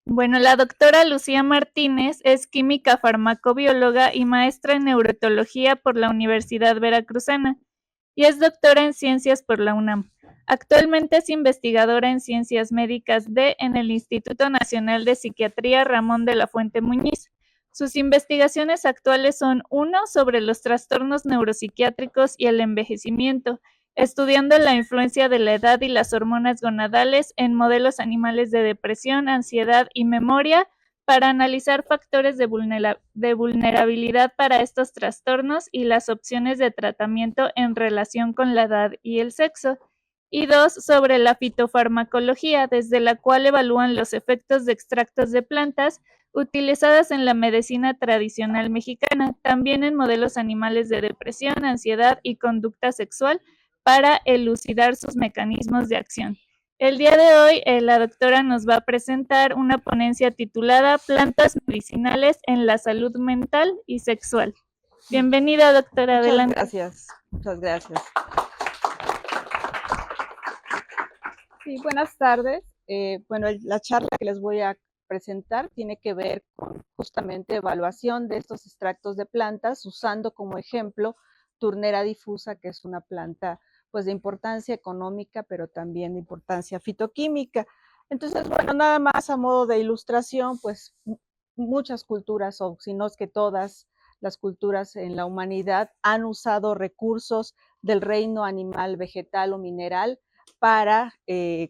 Bueno, la doctora Lucía Martínez es química farmacobióloga y maestra en neurotología por la Universidad Veracruzana y es doctora en ciencias por la UNAM. Actualmente es investigadora en ciencias médicas en el Instituto Nacional de Psiquiatría Ramón de la Fuente Muñiz. Sus investigaciones actuales son uno sobre los trastornos neuropsiquiátricos y el envejecimiento, estudiando la influencia de la edad y las hormonas gonadales en modelos animales de depresión, ansiedad y memoria para analizar factores de vulnerabilidad para estos trastornos y las opciones de tratamiento en relación con la edad y el sexo. Y dos, sobre la fitofarmacología, desde la cual evalúan los efectos de extractos de plantas utilizadas en la medicina tradicional mexicana, también en modelos animales de depresión, ansiedad y conducta sexual, para elucidar sus mecanismos de acción. El día de hoy, la doctora nos va a presentar una ponencia titulada Plantas medicinales en la salud mental y sexual. Bienvenida, doctora, Muchas adelante. gracias, muchas gracias. Sí, buenas tardes. Bueno, la charla que les voy a presentar tiene que ver con justamente evaluación de estos extractos de plantas, usando como ejemplo Turnera difusa, que es una planta pues de importancia económica, pero también de importancia fitoquímica. Entonces, bueno, nada más a modo de ilustración, pues muchas culturas, o si no es que todas las culturas en la humanidad, han usado recursos del reino animal, vegetal o mineral para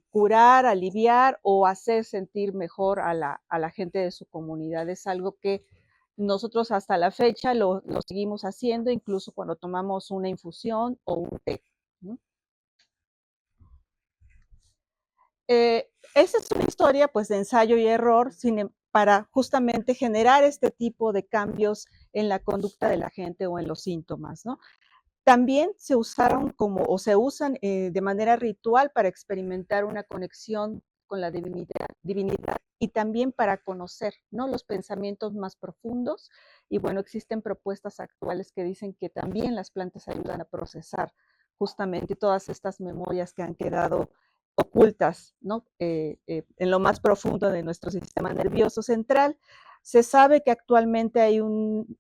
curar, aliviar o hacer sentir mejor a la gente de su comunidad. Es algo que nosotros hasta la fecha lo seguimos haciendo, incluso cuando tomamos una infusión o un té, ¿no? Esa es una historia pues de ensayo y error para justamente generar este tipo de cambios en la conducta de la gente o en los síntomas, ¿no? También se usaron o se usan de manera ritual para experimentar una conexión con la divinidad y también para conocer, ¿no?, los pensamientos más profundos. Y bueno, existen propuestas actuales que dicen que también las plantas ayudan a procesar justamente todas estas memorias que han quedado ocultas, ¿no?, en lo más profundo de nuestro sistema nervioso central. Se sabe que actualmente hay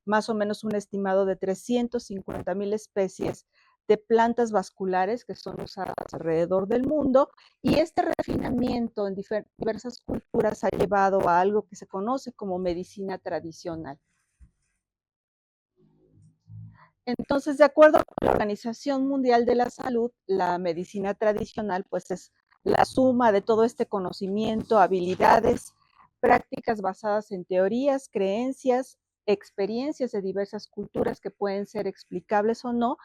más o menos un estimado de 350,000 especies de plantas vasculares que son usadas alrededor del mundo, y este refinamiento en diversas culturas ha llevado a algo que se conoce como medicina tradicional. Entonces, de acuerdo con la Organización Mundial de la Salud, la medicina tradicional pues es la suma de todo este conocimiento, habilidades, prácticas basadas en teorías, creencias, experiencias de diversas culturas que pueden ser explicables o no,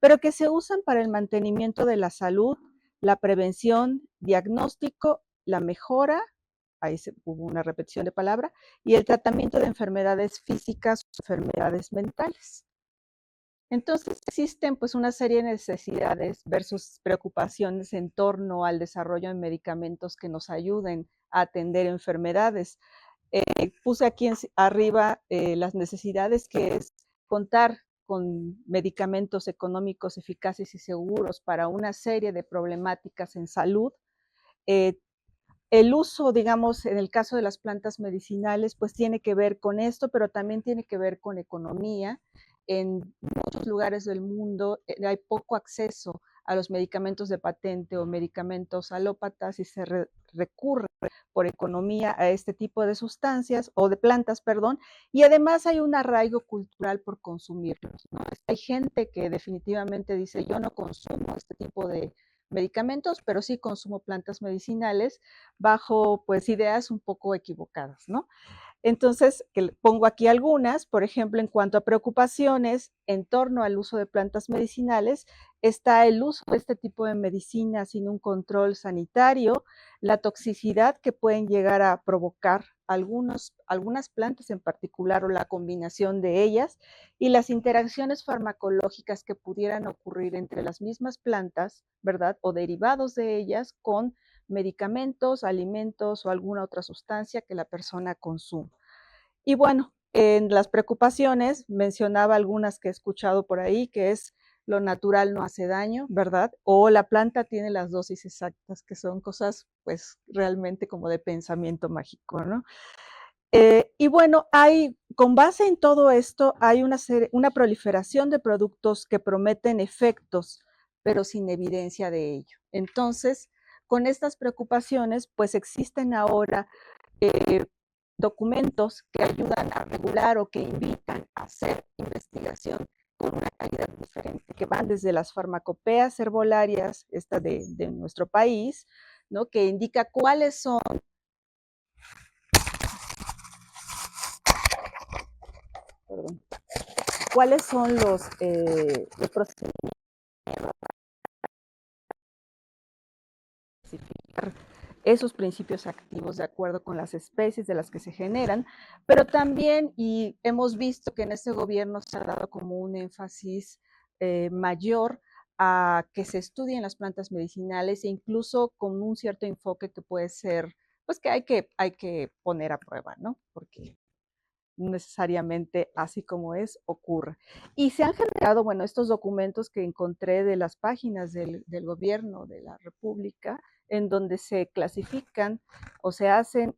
pero que se usan para el mantenimiento de la salud, la prevención, diagnóstico, la mejora, hubo una repetición de palabra, y el tratamiento de enfermedades físicas o enfermedades mentales. Entonces existen pues una serie de necesidades versus preocupaciones en torno al desarrollo de medicamentos que nos ayuden a atender enfermedades. Puse aquí arriba las necesidades, que es contar con medicamentos económicos, eficaces y seguros para una serie de problemáticas en salud. El uso, digamos, en el caso de las plantas medicinales, pues tiene que ver con esto, pero también tiene que ver con economía. En muchos lugares del mundo hay poco acceso a los medicamentos de patente o medicamentos alópatas, y se recurre por economía a este tipo de sustancias o de plantas, perdón, y además hay un arraigo cultural por consumirlos, ¿no? Hay gente que definitivamente dice: yo no consumo este tipo de medicamentos, pero sí consumo plantas medicinales, bajo pues ideas un poco equivocadas, ¿no? Entonces, que pongo aquí algunas, por ejemplo, en cuanto a preocupaciones en torno al uso de plantas medicinales, está el uso de este tipo de medicina sin un control sanitario, la toxicidad que pueden llegar a provocar algunas plantas en particular o la combinación de ellas, y las interacciones farmacológicas que pudieran ocurrir entre las mismas plantas, ¿verdad?, o derivados de ellas con medicamentos, alimentos o alguna otra sustancia que la persona consuma. Y bueno, en las preocupaciones mencionaba algunas que he escuchado por ahí, que es lo natural no hace daño, ¿verdad? O la planta tiene las dosis exactas, que son cosas pues realmente como de pensamiento mágico, ¿no? Y bueno, con base en todo esto, hay una proliferación de productos que prometen efectos, pero sin evidencia de ello. Entonces, con estas preocupaciones, pues existen ahora documentos que ayudan a regular o que invitan a hacer investigación con una calidad diferente, que van desde las farmacopeas herbolarias, esta de nuestro país, ¿no? Que indica cuáles son perdón, cuáles son los procedimientos para clasificar esos principios activos de acuerdo con las especies de las que se generan, pero también, y hemos visto que en este gobierno se ha dado como un énfasis mayor a que se estudien las plantas medicinales e incluso con un cierto enfoque que puede ser, pues que hay que poner a prueba, ¿no? Porque necesariamente así como es, ocurre. Y se han generado, bueno, estos documentos que encontré de las páginas del gobierno de la República, en donde se clasifican o se hacen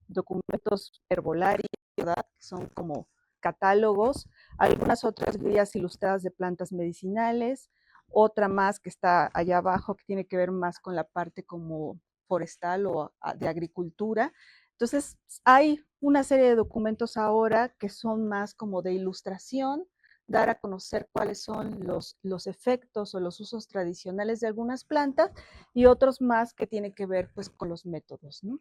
documentos herbolarios, ¿verdad? Que son como catálogos, algunas otras guías ilustradas de plantas medicinales, otra más que está allá abajo que tiene que ver más con la parte como forestal o de agricultura. Entonces, hay una serie de documentos ahora que son más como de ilustración, dar a conocer cuáles son los efectos o los usos tradicionales de algunas plantas y otros más que tienen que ver pues con los métodos, ¿no?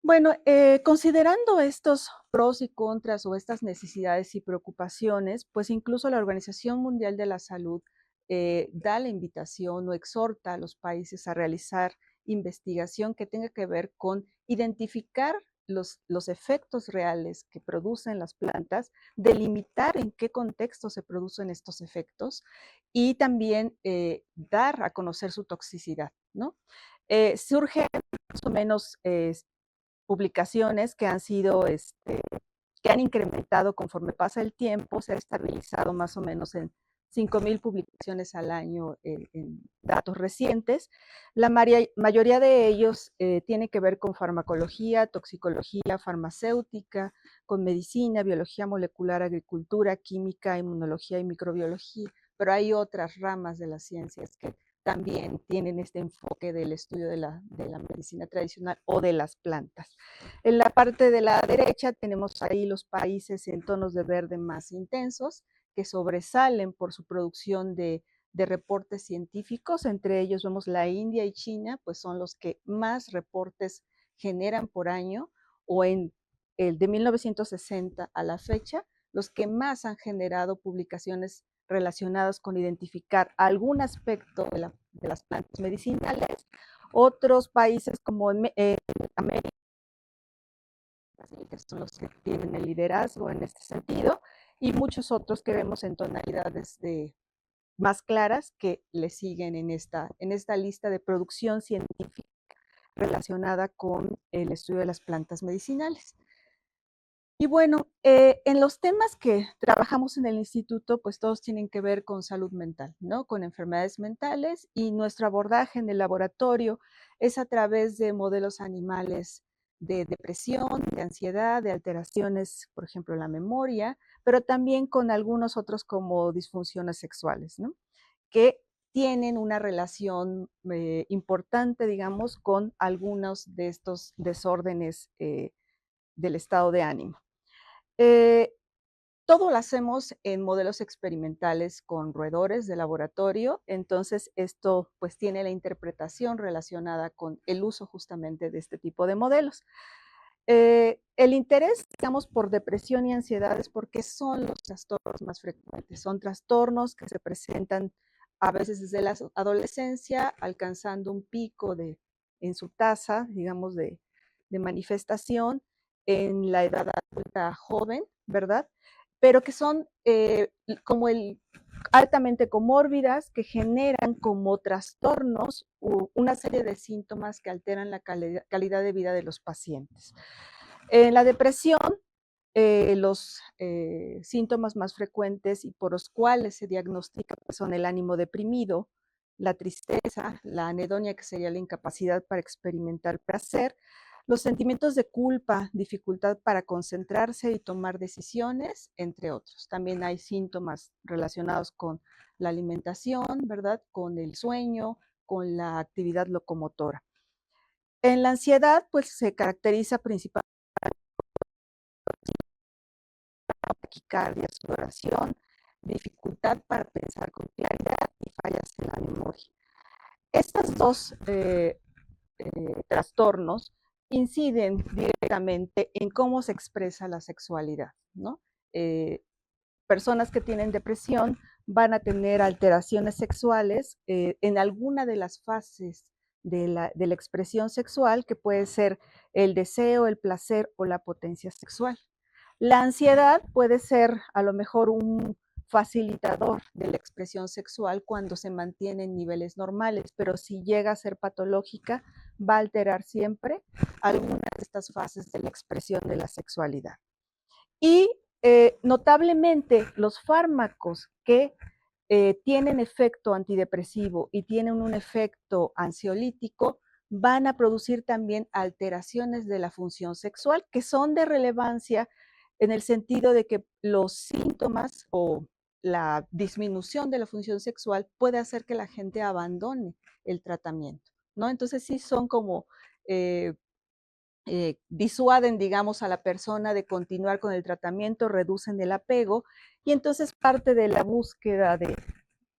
Bueno, considerando estos pros y contras o estas necesidades y preocupaciones, pues incluso la Organización Mundial de la Salud da la invitación o exhorta a los países a realizar investigación que tenga que ver con identificar los efectos reales que producen las plantas, delimitar en qué contexto se producen estos efectos y también dar a conocer su toxicidad, ¿no? Surge más o menos publicaciones que han sido, que han incrementado conforme pasa el tiempo, se ha estabilizado más o menos en 5,000 publicaciones al año en datos recientes. La mayoría de ellos tiene que ver con farmacología, toxicología farmacéutica, con medicina, biología molecular, agricultura, química, inmunología y microbiología, pero hay otras ramas de las ciencias que también tienen este enfoque del estudio de la medicina tradicional o de las plantas. En la parte de la derecha tenemos ahí los países en tonos de verde más intensos que sobresalen por su producción de reportes científicos. Entre ellos vemos la India y China, pues son los que más reportes generan por año, o en el de 1960 a la fecha, los que más han generado publicaciones relacionadas con identificar algún aspecto de las plantas medicinales. Otros países como en América, que son los que tienen el liderazgo en este sentido, y muchos otros que vemos en tonalidades más claras que le siguen en esta lista de producción científica relacionada con el estudio de las plantas medicinales. Y bueno, en los temas que trabajamos en el instituto, pues todos tienen que ver con salud mental, ¿no? Con enfermedades mentales, y nuestro abordaje en el laboratorio es a través de modelos animales de depresión, de ansiedad, de alteraciones, por ejemplo, la memoria, pero también con algunos otros como disfunciones sexuales, ¿no? Que tienen una relación importante, digamos, con algunos de estos desórdenes del estado de ánimo. Eh, todo lo hacemos en modelos experimentales con roedores de laboratorio, entonces esto pues tiene la interpretación relacionada con el uso justamente de este tipo de modelos. El interés, digamos, por depresión y ansiedad es porque son los trastornos más frecuentes, son trastornos que se presentan a veces desde la adolescencia, alcanzando un pico en su tasa, digamos, de manifestación en la edad adulta joven, ¿verdad? Pero que son como altamente comórbidas, que generan como trastornos una serie de síntomas que alteran la calidad de vida de los pacientes. En la depresión Los síntomas más frecuentes y por los cuales se diagnostica pues, son el ánimo deprimido, la tristeza, la anedonia, que sería la incapacidad para experimentar placer, los sentimientos de culpa, dificultad para concentrarse y tomar decisiones, entre otros. También hay síntomas relacionados con la alimentación, ¿verdad? Con el sueño, con la actividad locomotora. En la ansiedad, pues se caracteriza principalmente por taquicardia, sudoración, dificultad para pensar con claridad y fallas en la memoria. Estos dos trastornos inciden directamente en cómo se expresa la sexualidad, ¿no? Personas que tienen depresión van a tener alteraciones sexuales en alguna de las fases de la expresión sexual, que puede ser el deseo, el placer o la potencia sexual. La ansiedad puede ser a lo mejor un facilitador de la expresión sexual cuando se mantiene en niveles normales, pero si llega a ser patológica, va a alterar siempre algunas de estas fases de la expresión de la sexualidad. Y notablemente los fármacos que tienen efecto antidepresivo y tienen un efecto ansiolítico van a producir también alteraciones de la función sexual que son de relevancia en el sentido de que los síntomas o la disminución de la función sexual puede hacer que la gente abandone el tratamiento, ¿no? Entonces sí son como disuaden, digamos, a la persona de continuar con el tratamiento, reducen el apego y entonces parte de la búsqueda de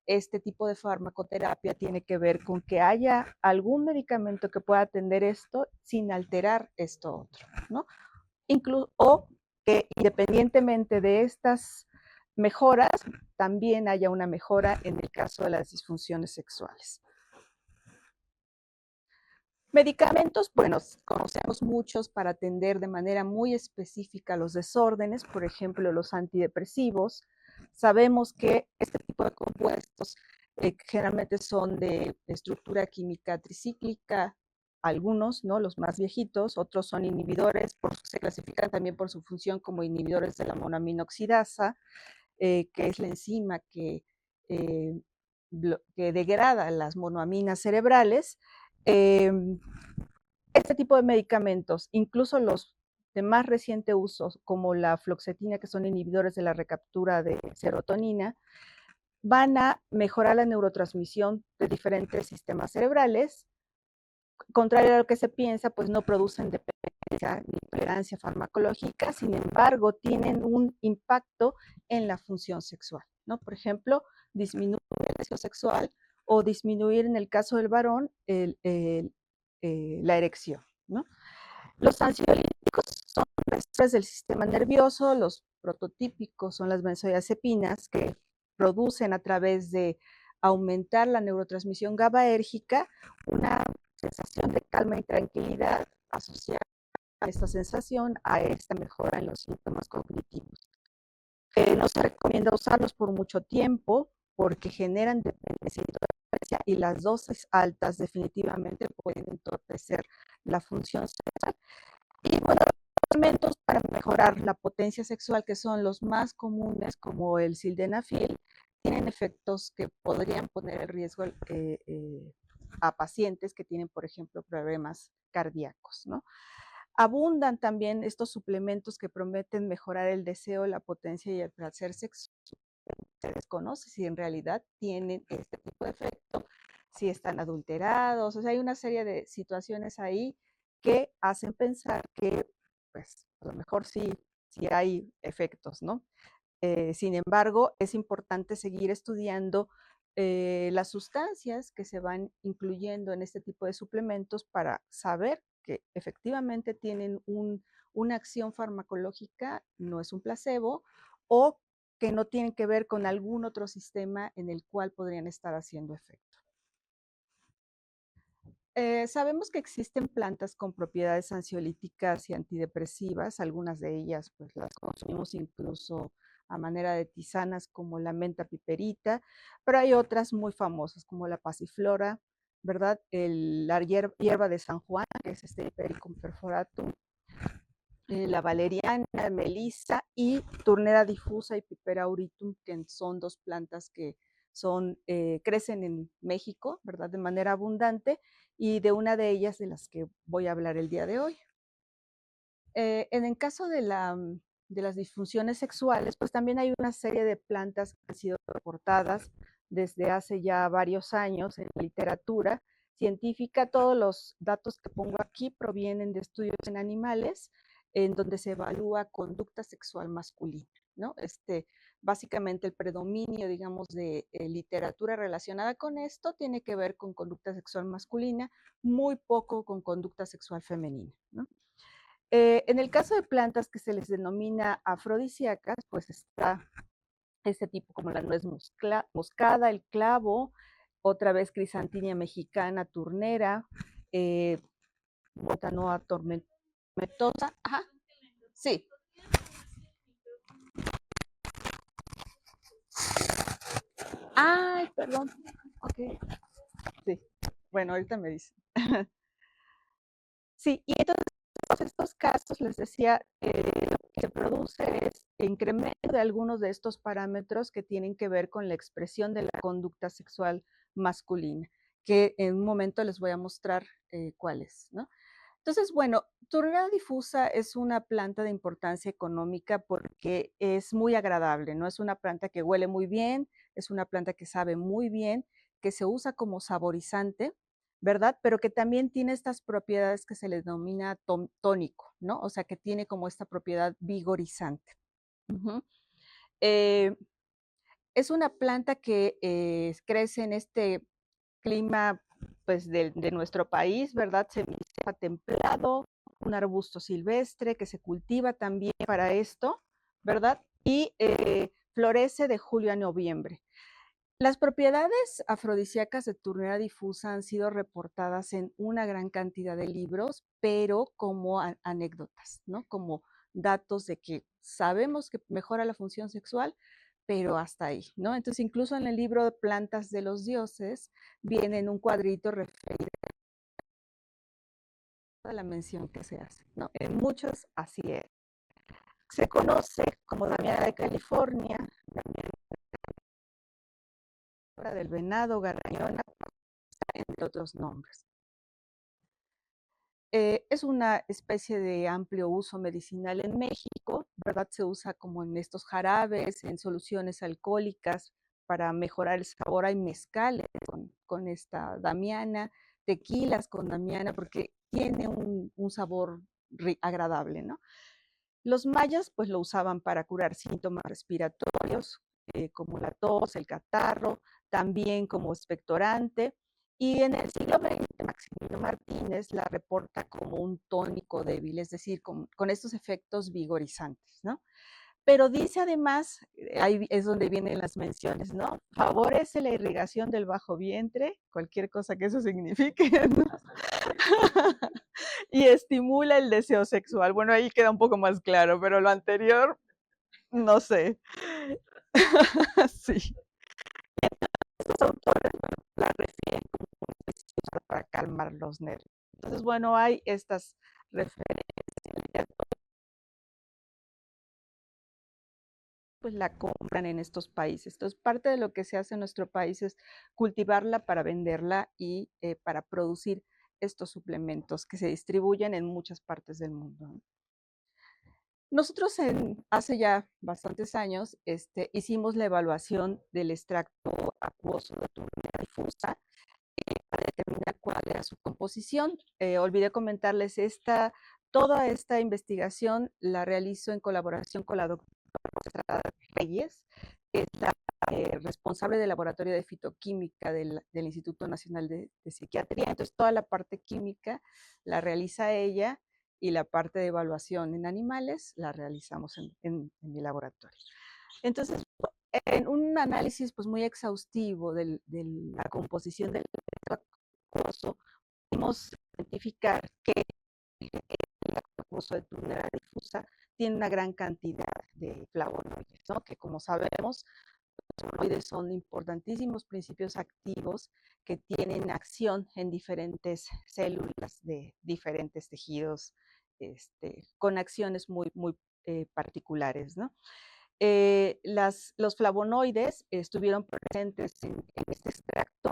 este tipo de farmacoterapia tiene que ver con que haya algún medicamento que pueda atender esto sin alterar esto otro, ¿no? O que independientemente de estas mejoras, también haya una mejora en el caso de las disfunciones sexuales. Medicamentos, bueno, conocemos muchos para atender de manera muy específica los desórdenes, por ejemplo, los antidepresivos. Sabemos que este tipo de compuestos generalmente son de estructura química tricíclica, algunos, ¿no? Los más viejitos, otros son inhibidores, se clasifican también por su función como inhibidores de la monoaminoxidasa, que es la enzima eh, que degrada las monoaminas cerebrales. Este tipo de medicamentos, incluso los de más reciente uso, como la fluoxetina, que son inhibidores de la recaptura de serotonina, van a mejorar la neurotransmisión de diferentes sistemas cerebrales. Contrario a lo que se piensa, pues no producen dependencia ni tolerancia farmacológica, sin embargo, tienen un impacto en la función sexual, ¿no? Por ejemplo, disminuir el deseo sexual o disminuir, en el caso del varón, la erección, ¿no? Los ansiolíticos son receptores del sistema nervioso, los prototípicos son las benzodiazepinas, que producen a través de aumentar la neurotransmisión GABAérgica una sensación de calma y tranquilidad asociada a esta sensación, a esta mejora en los síntomas cognitivos. No se recomienda usarlos por mucho tiempo porque generan dependencia y las dosis altas definitivamente pueden entorpecer la función sexual. Y bueno, los tratamientos para mejorar la potencia sexual, que son los más comunes, como el sildenafil, tienen efectos que podrían poner en riesgo a pacientes que tienen, por ejemplo, problemas cardíacos, ¿no? Abundan también estos suplementos que prometen mejorar el deseo, la potencia y el placer sexual. Se desconoce si en realidad tienen este tipo de efecto, si están adulterados, o sea, hay una serie de situaciones ahí que hacen pensar que, pues, a lo mejor sí hay efectos, ¿no? Sin embargo, es importante seguir estudiando las sustancias que se van incluyendo en este tipo de suplementos para saber que efectivamente tienen una acción farmacológica, no es un placebo, o que no tienen que ver con algún otro sistema en el cual podrían estar haciendo efecto. Sabemos que existen plantas con propiedades ansiolíticas y antidepresivas, algunas de ellas pues las consumimos incluso a manera de tisanas como la menta piperita, pero hay otras muy famosas como la pasiflora, ¿verdad? La hierba de San Juan, que es este Hipericum perforatum, la valeriana, melisa y turnera difusa y pipera auritum, que son dos plantas que crecen en México, ¿verdad? De manera abundante, y de una de ellas de las que voy a hablar el día de hoy. En el caso de las disfunciones sexuales, pues también hay una serie de plantas que han sido reportadas desde hace ya varios años en literatura científica. Todos los datos que pongo aquí provienen de estudios en animales, en donde se evalúa conducta sexual masculina, ¿no? Básicamente el predominio, digamos, de literatura relacionada con esto tiene que ver con conducta sexual masculina, muy poco con conducta sexual femenina, ¿no? En el caso de plantas que se les denomina afrodisíacas, pues está este tipo como la nuez moscada, el clavo, otra vez crisantinia mexicana, turnera, botanoa tormentosa. Ajá, sí. Ay, perdón. Ok, sí. Bueno, ahorita me dicen. Sí, y entonces en estos casos les decía, lo que se produce es incremento de algunos de estos parámetros que tienen que ver con la expresión de la conducta sexual masculina, que en un momento les voy a mostrar cuáles, ¿no? Entonces, bueno, turnera difusa es una planta de importancia económica porque es muy agradable, ¿no? Es una planta que huele muy bien, es una planta que sabe muy bien, que se usa como saborizante, ¿verdad? Pero que también tiene estas propiedades que se le denomina tónico, ¿no? O sea, que tiene como esta propiedad vigorizante. Uh-huh. Eh, es una planta que crece en este clima pues de nuestro país, ¿verdad? Semicésped templado, un arbusto silvestre que se cultiva también para esto, ¿verdad? Y florece de julio a noviembre. Las propiedades afrodisíacas de turnera difusa han sido reportadas en una gran cantidad de libros, pero como anécdotas, ¿no? Como datos de que sabemos que mejora la función sexual, pero hasta ahí, ¿no? Entonces, incluso en el libro de Plantas de los Dioses viene en un cuadrito referido a la mención que se hace, ¿no? En muchos así es. Se conoce como Damiana de California, Damiana del Venado, Garrañona, entre otros nombres. Es una especie de amplio uso medicinal en México, ¿verdad? Se usa como en estos jarabes, en soluciones alcohólicas para mejorar el sabor. Hay mezcales con esta damiana, tequilas con damiana, porque tiene un sabor agradable, ¿no? Los mayas pues lo usaban para curar síntomas respiratorios, como la tos, el catarro, también como expectorante. Y en el siglo XX, Maximiliano Martínez la reporta como un tónico débil, es decir, con estos efectos vigorizantes, ¿no? Pero dice además, ahí es donde vienen las menciones, ¿no? Favorece la irrigación del bajo vientre, cualquier cosa que eso signifique, ¿no? Y estimula el deseo sexual. Bueno, ahí queda un poco más claro, pero lo anterior, no sé. Sí. Estos autores la refieren como para calmar los nervios. Entonces, bueno, hay estas referencias, pues la compran en estos países. Entonces, parte de lo que se hace en nuestro país es cultivarla para venderla y para producir estos suplementos que se distribuyen en muchas partes del mundo. Nosotros hace ya bastantes años hicimos la evaluación del extracto acuoso de turnera difusa para determinar cuál era su composición. Olvidé comentarles toda esta investigación la realizo en colaboración con la doctora Reyes, que es la responsable del laboratorio de fitoquímica del Instituto Nacional de Psiquiatría. Entonces, toda la parte química la realiza ella y la parte de evaluación en animales la realizamos en mi laboratorio. Entonces, en un análisis pues, muy exhaustivo de la composición del acuoso, pudimos identificar que el acuoso de turnera difusa tiene una gran cantidad de flavonoides, ¿no? Que como sabemos, los flavonoides son importantísimos principios activos que tienen acción en diferentes células de diferentes tejidos con acciones muy particulares, ¿no? Los flavonoides estuvieron presentes en este extracto,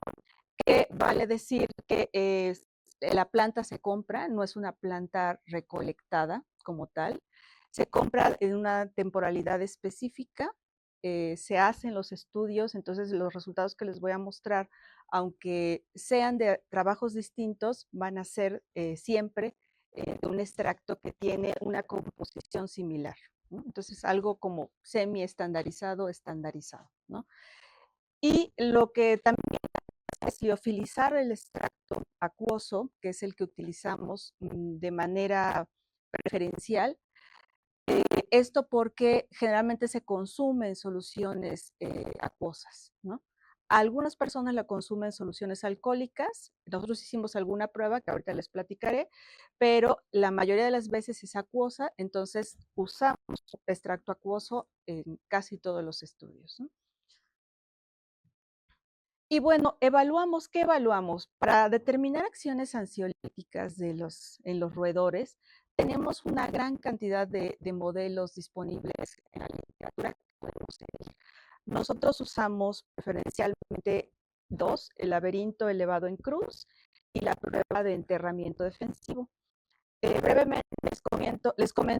que vale decir que la planta se compra, no es una planta recolectada como tal, se compra en una temporalidad específica, se hacen los estudios, entonces los resultados que les voy a mostrar, aunque sean de trabajos distintos, van a ser siempre de un extracto que tiene una composición similar, ¿no? Entonces, algo como semi-estandarizado, estandarizado, ¿no? Y lo que también es liofilizar el extracto acuoso, que es el que utilizamos de manera preferencial. Esto porque generalmente se consume en soluciones acuosas, ¿no? Algunas personas la consumen en soluciones alcohólicas. Nosotros hicimos alguna prueba que ahorita les platicaré, pero la mayoría de las veces es acuosa, entonces usamos extracto acuoso en casi todos los estudios, ¿no? Y bueno, ¿qué evaluamos? Para determinar acciones ansiolíticas en los roedores, tenemos una gran cantidad de modelos disponibles en la literatura que podemos seguir. Nosotros usamos preferencialmente dos: el laberinto elevado en cruz y la prueba de enterramiento defensivo. Brevemente les comento,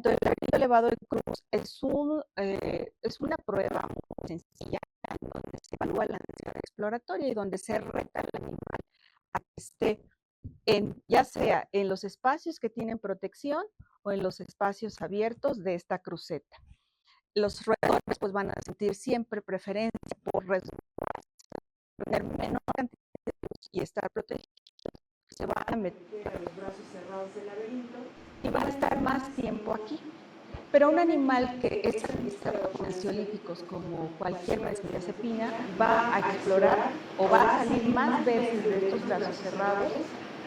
el laberinto elevado en cruz es una prueba muy sencilla en donde se evalúa la ansiedad exploratoria y donde se reta al animal a que esté ya sea en los espacios que tienen protección o en los espacios abiertos de esta cruceta. Los roedores pues van a sentir siempre preferencia por tener menor cantidad de luz y estar protegidos. Se van a meter a los brazos cerrados del laberinto y van a estar más tiempo aquí. Pero un animal que es administrado con ansiolíticos, como cualquier benzodiazepina, va a explorar o va a salir más veces de estos brazos cerrados,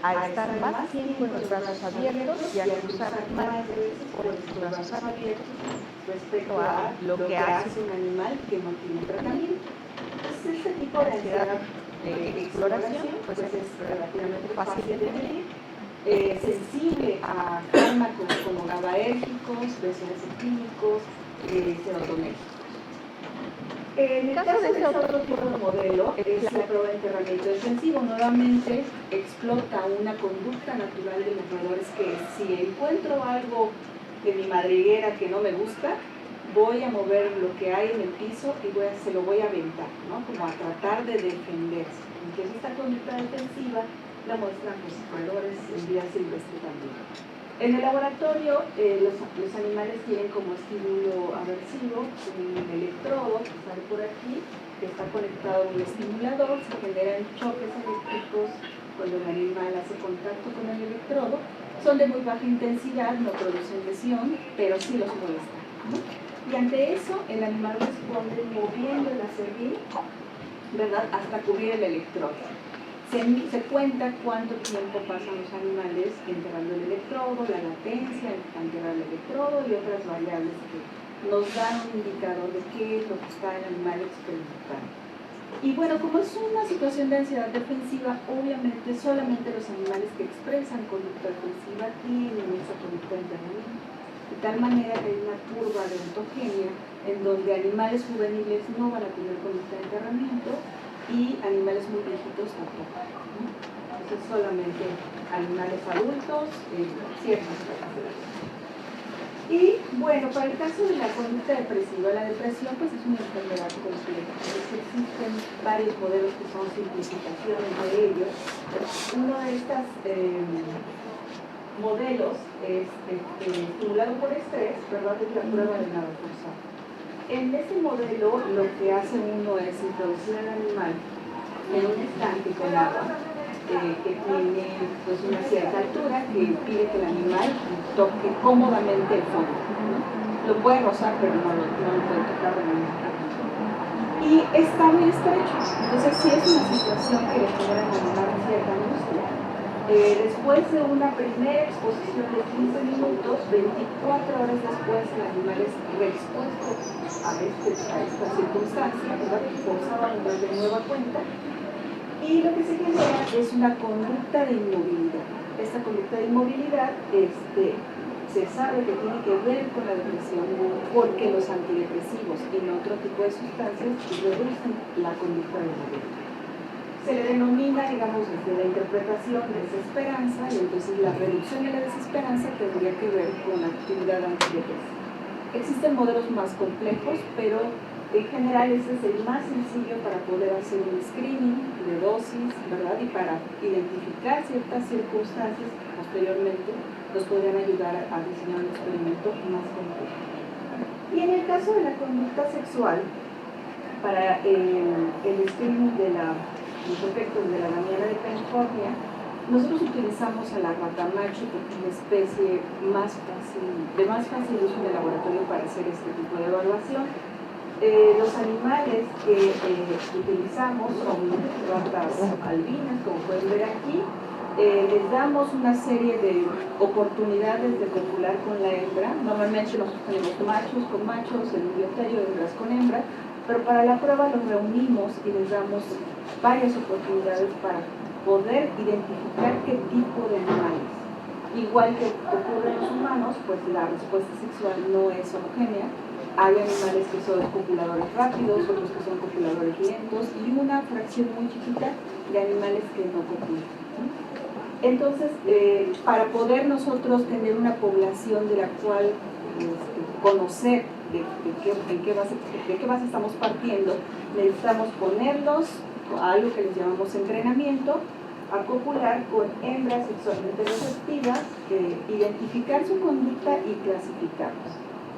a estar más tiempo en los brazos abiertos y a cruzar más veces por estos brazos abiertos respecto a lo que hace un animal que no tiene tratamiento. Entonces, este tipo de ansiedad de exploración pues es relativamente fácil de medir. Sensible a fármacos como GABAérgicos, benzodiazepínicos, serotonérgicos. En el caso de este otro tipo de modelo, es la prueba de enterramiento defensivo. Nuevamente explota una conducta natural de los roedores, que si encuentro algo de mi madriguera que no me gusta, voy a mover lo que hay en el piso y se lo voy a aventar, ¿no? Como a tratar de defenderse. Entonces, esta conducta defensiva la muestran los roedores en vida silvestre también. En el laboratorio, los animales tienen como estímulo aversivo un electrodo que sale por aquí, que está conectado a un estimulador. Se generan choques eléctricos cuando el animal hace contacto con el electrodo. Son de muy baja intensidad, no producen lesión, pero sí los molestan, ¿no? Y ante eso, el animal responde moviendo el acerrín, ¿verdad?, hasta cubrir el electrodo. Se cuenta cuánto tiempo pasan los animales enterrando el electrodo, la latencia al enterrar el electrodo y otras variables que nos dan un indicador de qué es lo que está el animal experimentando. Y bueno, como es una situación de ansiedad defensiva, obviamente solamente los animales que expresan conducta defensiva tienen esa conducta de enterramiento. De tal manera que hay una curva de ontogenia en donde animales juveniles no van a tener conducta de enterramiento y animales muy viejitos tampoco, ¿no? Entonces solamente animales adultos, ciertas categorías. Y bueno, para el caso de la conducta depresiva, la depresión pues es una enfermedad compleja. Existen varios modelos que son simplificaciones de ellos. Uno de estos modelos es estimulado por estrés, ¿verdad?, es la prueba de nado forzado. En ese modelo lo que hace uno es introducir al animal en un estanque con agua que tiene pues una cierta altura, que impide que el animal toque cómodamente el fondo, ¿no? Lo puede rozar, pero no lo puede tocar de manera rápida. Y está muy estrecho, entonces sí es una situación que le genera al animal cierta angustia. Después de una primera exposición de 15 minutos, 24 horas después el animal es reexpuesto a esta circunstancia, ¿verdad?, forzado a andar de nueva cuenta, y lo que se genera es una conducta de inmovilidad. Esta conducta de inmovilidad se sabe que tiene que ver con la depresión porque los antidepresivos y no otro tipo de sustancias reducen la conducta del adulto. Se le denomina, digamos, desde la interpretación desesperanza, y entonces la reducción de la desesperanza tendría que ver con la actividad antidepresiva. Existen modelos más complejos, pero en general ese es el más sencillo para poder hacer un screening de dosis, ¿verdad? Y para identificar ciertas circunstancias que posteriormente nos podrían ayudar a diseñar un experimento más complejo. Y en el caso de la conducta sexual, para el screening de los efectos de la Damiana de California, nosotros utilizamos a la rata macho porque es una especie de más fácil uso en el laboratorio para hacer este tipo de evaluación. Los animales que utilizamos son ratas albinas, como pueden ver aquí. Les damos una serie de oportunidades de copular con la hembra. Normalmente nosotros tenemos machos con machos, el biotello, hembras con hembra, pero para la prueba los reunimos y les damos varias oportunidades para poder identificar qué tipo de animales. Igual que ocurre en los humanos, pues la respuesta sexual no es homogénea. Hay animales que son copuladores rápidos, otros que son copuladores lentos y una fracción muy chiquita de animales que no copulan. Entonces, para poder nosotros tener una población de la cual conocer de qué base estamos partiendo, necesitamos ponerlos a algo que les llamamos entrenamiento, a copular con hembras sexualmente receptivas, identificar su conducta y clasificarlos.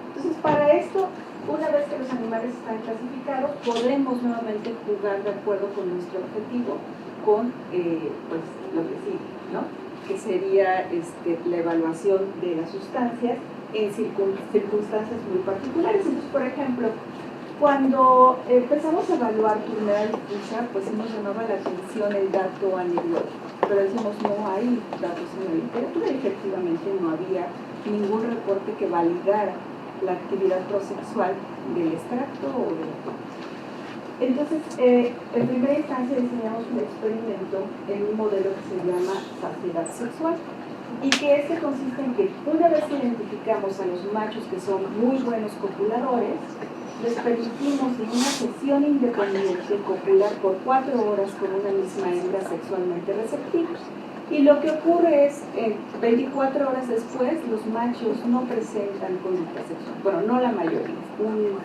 Entonces, para esto, una vez que los animales están clasificados, podremos nuevamente jugar de acuerdo con nuestro objetivo, con pues, lo que sigue, ¿no? Que sería la evaluación de las sustancias en circunstancias muy particulares. Entonces, por ejemplo, cuando empezamos a evaluar turneral difusa, pues sí nos llamaba la atención el dato anecdótico, pero decimos no hay datos en la literatura y efectivamente no había ningún reporte que validara la actividad prosexual del extracto o de la planta. Entonces, en primera instancia diseñamos un experimento en un modelo que se llama saciedad sexual, y que consiste en que una vez que identificamos a los machos que son muy buenos copuladores, les permitimos en una sesión independiente copular por 4 horas con una misma hembra sexualmente receptiva. Y lo que ocurre es, 24 horas después, los machos no presentan conducta sexual. Bueno, no la mayoría. Un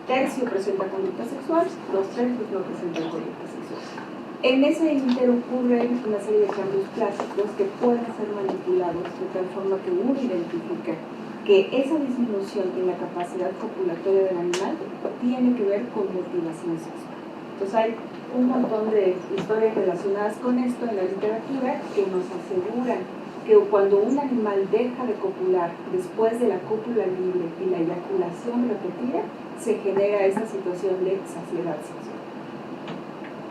tercio presenta conducta sexual, 2 tercios no presentan conducta sexual. En ese inter ocurren una serie de cambios plásticos que pueden ser manipulados de tal forma que uno identifica que esa disminución en la capacidad copulatoria del animal tiene que ver con motivación sexual. Entonces hay un montón de historias relacionadas con esto en la literatura que nos aseguran que cuando un animal deja de copular después de la cópula libre y la eyaculación repetida, se genera esa situación de saciedad sexual.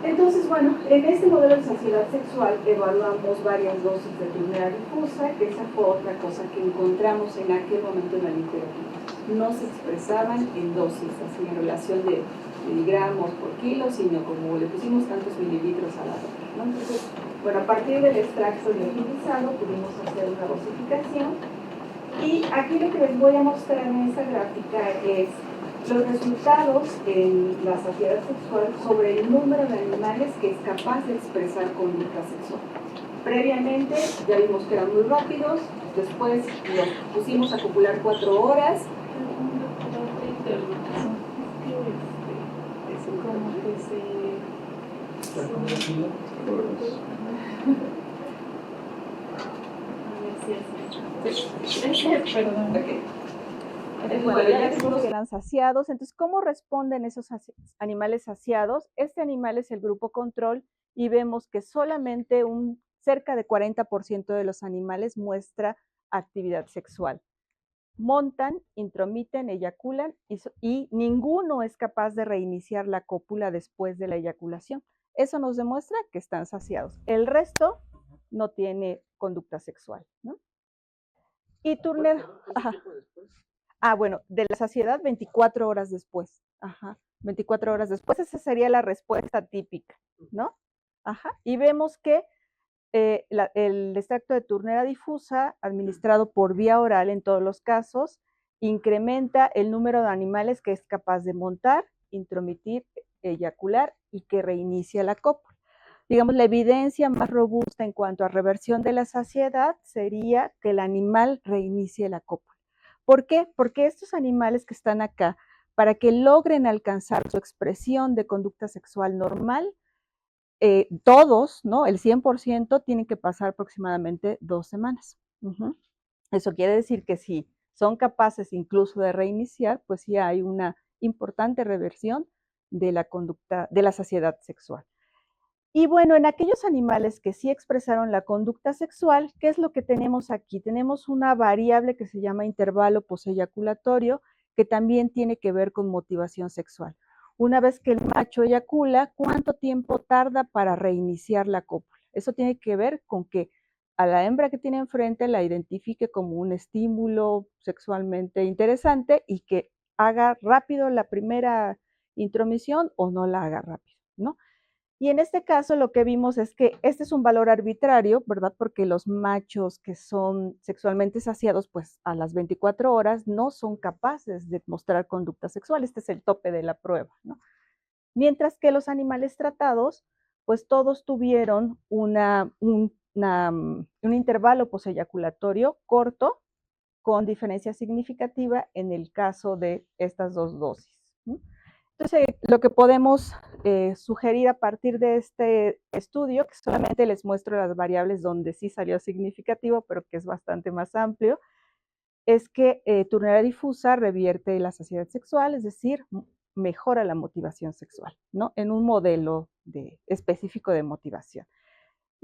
Entonces, bueno, en este modelo de saciedad sexual evaluamos varias dosis de turnera difusa, que esa fue otra cosa que encontramos en aquel momento en la literatura. No se expresaban en dosis, así en relación de miligramos por kilo, sino como le pusimos tantos mililitros a la dosis, ¿no? Entonces, bueno, a partir del extracto utilizado pudimos hacer una dosificación, y aquí lo que les voy a mostrar en esta gráfica es los resultados en la saciedad sexual sobre el número de animales que es capaz de expresar conducta sexual. Previamente ya vimos que eran muy rápidos, después los pusimos a copular 4 horas. Perdón. Okay. Bueno, ya vimos que eran saciados. Entonces, ¿cómo responden esos animales saciados? Este animal es el grupo control y vemos que solamente cerca de 40% de los animales muestra actividad sexual. Montan, intromiten, eyaculan y ninguno es capaz de reiniciar la cópula después de la eyaculación. Eso nos demuestra que están saciados. El resto no tiene conducta sexual, ¿no? Y Turner... bueno, de la saciedad 24 horas después. 24 horas después, esa sería la respuesta típica, ¿no? Y vemos que el extracto de turnera difusa, administrado por vía oral en todos los casos, incrementa el número de animales que es capaz de montar, intromitir, eyacular y que reinicia la cópula. Digamos, la evidencia más robusta en cuanto a reversión de la saciedad sería que el animal reinicie la cópula. ¿Por qué? Porque estos animales que están acá, para que logren alcanzar su expresión de conducta sexual normal, todos, ¿no? El 100% tienen que pasar aproximadamente 2 semanas. Eso quiere decir que si son capaces incluso de reiniciar, pues sí hay una importante reversión de la conducta, de la saciedad sexual. Y bueno, en aquellos animales que sí expresaron la conducta sexual, ¿qué es lo que tenemos aquí? Tenemos una variable que se llama intervalo poseyaculatorio, que también tiene que ver con motivación sexual. Una vez que el macho eyacula, ¿cuánto tiempo tarda para reiniciar la cópula? Eso tiene que ver con que a la hembra que tiene enfrente la identifique como un estímulo sexualmente interesante y que haga rápido la primera intromisión o no la haga rápido, ¿no? Y en este caso lo que vimos es que este es un valor arbitrario, ¿verdad? Porque los machos que son sexualmente saciados, pues a las 24 horas no son capaces de mostrar conducta sexual. Este es el tope de la prueba, ¿no? Mientras que los animales tratados, pues todos tuvieron un intervalo poseyaculatorio corto con diferencia significativa en el caso de estas dos dosis, ¿no? Entonces, lo que podemos sugerir a partir de este estudio, que solamente les muestro las variables donde sí salió significativo, pero que es bastante más amplio, es que turnera difusa revierte la saciedad sexual, es decir, mejora la motivación sexual, ¿no? En un modelo específico de motivación.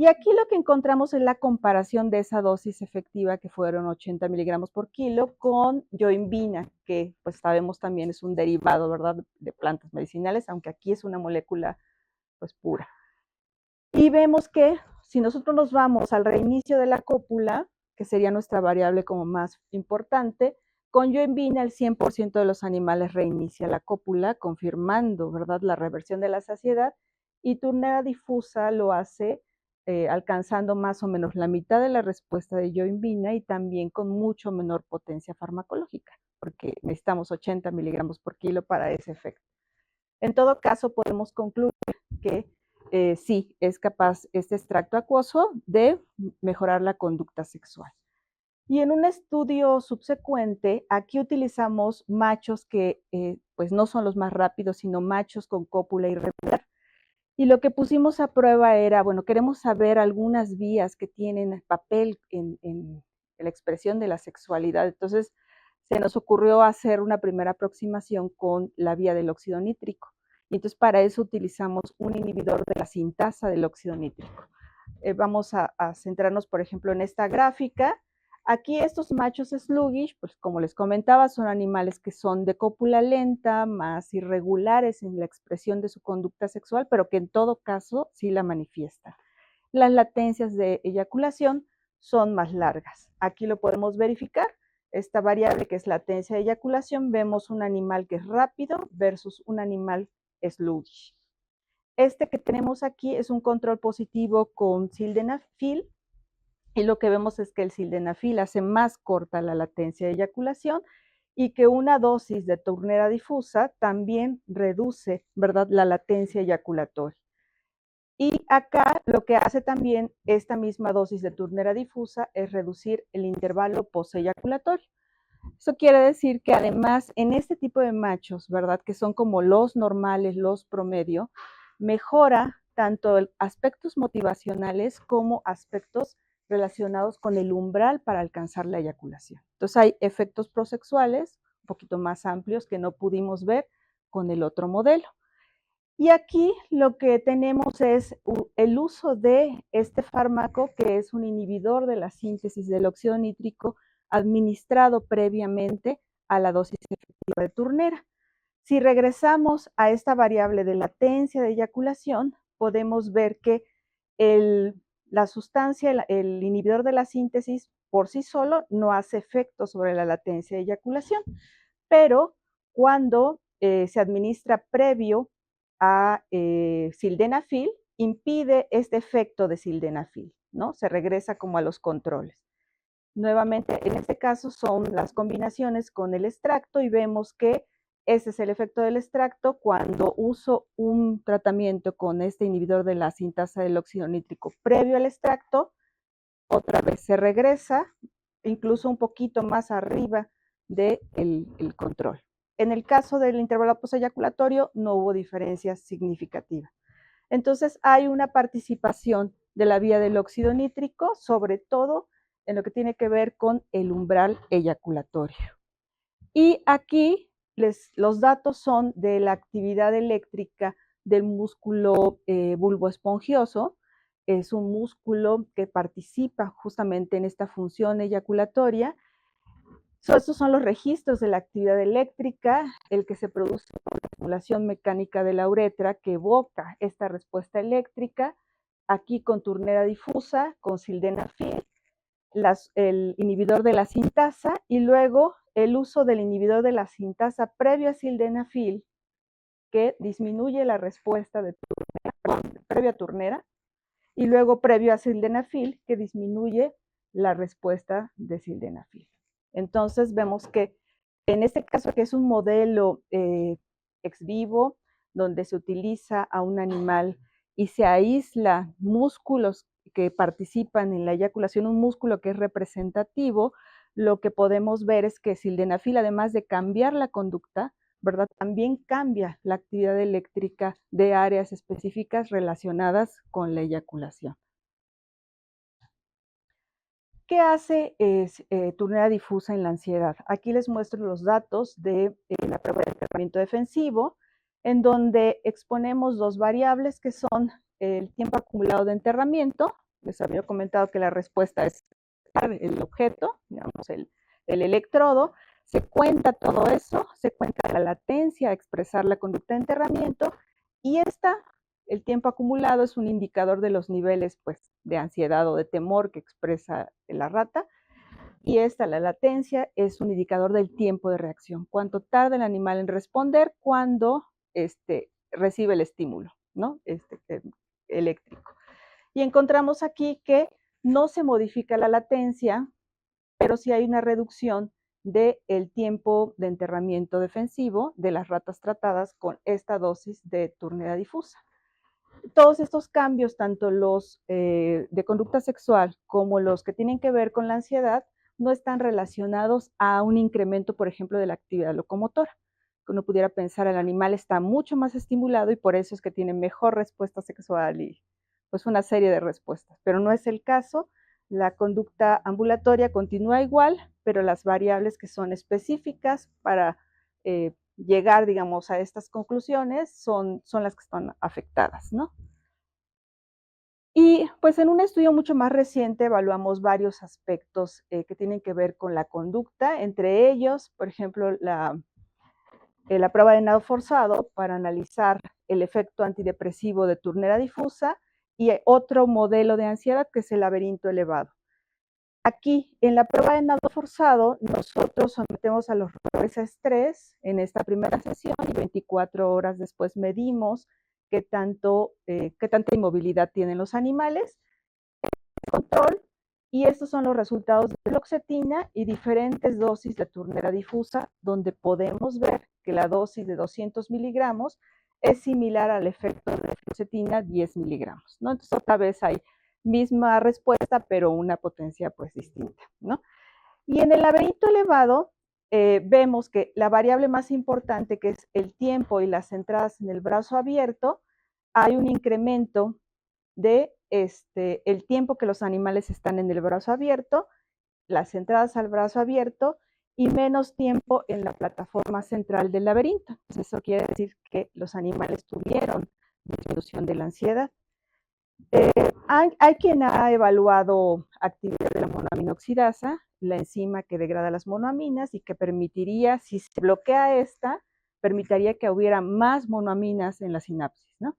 Y aquí lo que encontramos es la comparación de esa dosis efectiva, que fueron 80 miligramos por kilo, con yoimbina, que pues sabemos también es un derivado, ¿verdad?, de plantas medicinales, aunque aquí es una molécula pues pura. Y vemos que si nosotros nos vamos al reinicio de la cópula, que sería nuestra variable como más importante, con yoimbina el 100% de los animales reinicia la cópula, confirmando, ¿verdad?, la reversión de la saciedad, y turnera difusa lo hace alcanzando más o menos la mitad de la respuesta de yoimbina y también con mucho menor potencia farmacológica, porque necesitamos 80 miligramos por kilo para ese efecto. En todo caso, podemos concluir que sí es capaz este extracto acuoso de mejorar la conducta sexual. Y en un estudio subsecuente, aquí utilizamos machos que pues no son los más rápidos, sino machos con cópula irregular. Y lo que pusimos a prueba era, bueno, queremos saber algunas vías que tienen papel en la expresión de la sexualidad. Entonces, se nos ocurrió hacer una primera aproximación con la vía del óxido nítrico. Y entonces, para eso utilizamos un inhibidor de la sintasa del óxido nítrico. Vamos a centrarnos, por ejemplo, en esta gráfica. Aquí estos machos sluggish, pues como les comentaba, son animales que son de cópula lenta, más irregulares en la expresión de su conducta sexual, pero que en todo caso sí la manifiestan. Las latencias de eyaculación son más largas. Aquí lo podemos verificar. Esta variable que es latencia de eyaculación, vemos un animal que es rápido versus un animal sluggish. Este que tenemos aquí es un control positivo con sildenafil, y lo que vemos es que el sildenafil hace más corta la latencia de eyaculación y que una dosis de turnera difusa también reduce, ¿verdad?, la latencia eyaculatoria. Y acá lo que hace también esta misma dosis de turnera difusa es reducir el intervalo posteyaculatorio. Eso quiere decir que además en este tipo de machos, ¿verdad?, que son como los normales, los promedio, mejora tanto aspectos motivacionales como aspectos relacionados con el umbral para alcanzar la eyaculación. Entonces hay efectos prosexuales un poquito más amplios que no pudimos ver con el otro modelo. Y aquí lo que tenemos es el uso de este fármaco, que es un inhibidor de la síntesis del óxido nítrico administrado previamente a la dosis efectiva de turnera. Si regresamos a esta variable de latencia de eyaculación, podemos ver que la sustancia, el inhibidor de la síntesis por sí solo no hace efecto sobre la latencia de eyaculación, pero cuando se administra previo a sildenafil, impide este efecto de sildenafil. ¿no? Se regresa como a los controles. Nuevamente, en este caso son las combinaciones con el extracto y vemos que ese es el efecto del extracto cuando uso un tratamiento con este inhibidor de la sintasa del óxido nítrico previo al extracto, otra vez se regresa incluso un poquito más arriba del control. En el caso del intervalo posteyaculatorio no hubo diferencia significativa. Entonces hay una participación de la vía del óxido nítrico, sobre todo en lo que tiene que ver con el umbral eyaculatorio. Y aquí los datos son de la actividad eléctrica del músculo bulboespongioso. Es un músculo que participa justamente en esta función eyaculatoria. Estos son los registros de la actividad eléctrica, el que se produce por la estimulación mecánica de la uretra que evoca esta respuesta eléctrica, aquí con turnera difusa, con sildenafil, el inhibidor de la sintasa y luego el uso del inhibidor de la sintasa previo a sildenafil que disminuye la respuesta de turnera, previo a turnera, y luego previo a sildenafil que disminuye la respuesta de sildenafil. Entonces vemos que en este caso, que es un modelo ex vivo, donde se utiliza a un animal y se aísla músculos que participan en la eyaculación, un músculo que es representativo, lo que podemos ver es que sildenafil, además de cambiar la conducta, ¿verdad? También cambia la actividad eléctrica de áreas específicas relacionadas con la eyaculación. ¿Qué hace turnera difusa en la ansiedad? Aquí les muestro los datos de la prueba de enterramiento defensivo, en donde exponemos dos variables que son el tiempo acumulado de enterramiento. Les había comentado que la respuesta es el objeto, digamos el electrodo. Se cuenta todo eso, se cuenta la latencia a expresar la conducta de enterramiento y el tiempo acumulado es un indicador de los niveles pues, de ansiedad o de temor que expresa la rata. Y la latencia, es un indicador del tiempo de reacción. Cuánto tarda el animal en responder cuando recibe el estímulo, ¿no? Eléctrico. Y encontramos aquí que no se modifica la latencia, pero sí hay una reducción del tiempo de enterramiento defensivo de las ratas tratadas con esta dosis de turnera difusa. Todos estos cambios, tanto los de conducta sexual como los que tienen que ver con la ansiedad, no están relacionados a un incremento, por ejemplo, de la actividad locomotora. Uno pudiera pensar el animal está mucho más estimulado y por eso es que tiene mejor respuesta sexual y pues una serie de respuestas, pero no es el caso. La conducta ambulatoria continúa igual, pero las variables que son específicas para llegar, digamos, a estas conclusiones son las que están afectadas, ¿no? Y pues en un estudio mucho más reciente evaluamos varios aspectos que tienen que ver con la conducta, entre ellos, por ejemplo, la prueba de nado forzado para analizar el efecto antidepresivo de turnera difusa y otro modelo de ansiedad que es el laberinto elevado. Aquí, en la prueba de nado forzado, nosotros sometemos a los roedores a estrés en esta primera sesión y 24 horas después medimos qué tanta inmovilidad tienen los animales, control, y estos son los resultados de fluoxetina y diferentes dosis de turnera difusa, donde podemos ver que la dosis de 200 miligramos es similar al efecto de fluoxetina 10 miligramos, ¿no? Entonces, otra vez hay misma respuesta, pero una potencia pues distinta, ¿no? Y en el laberinto elevado vemos que la variable más importante, que es el tiempo y las entradas en el brazo abierto, hay un incremento de el tiempo que los animales están en el brazo abierto, las entradas al brazo abierto y menos tiempo en la plataforma central del laberinto. Entonces, eso quiere decir que los animales tuvieron disminución de la ansiedad. Hay quien ha evaluado actividad de la monoaminoxidasa, la enzima que degrada las monoaminas y que permitiría, si se bloquea esta, permitiría que hubiera más monoaminas en la sinapsis, ¿no?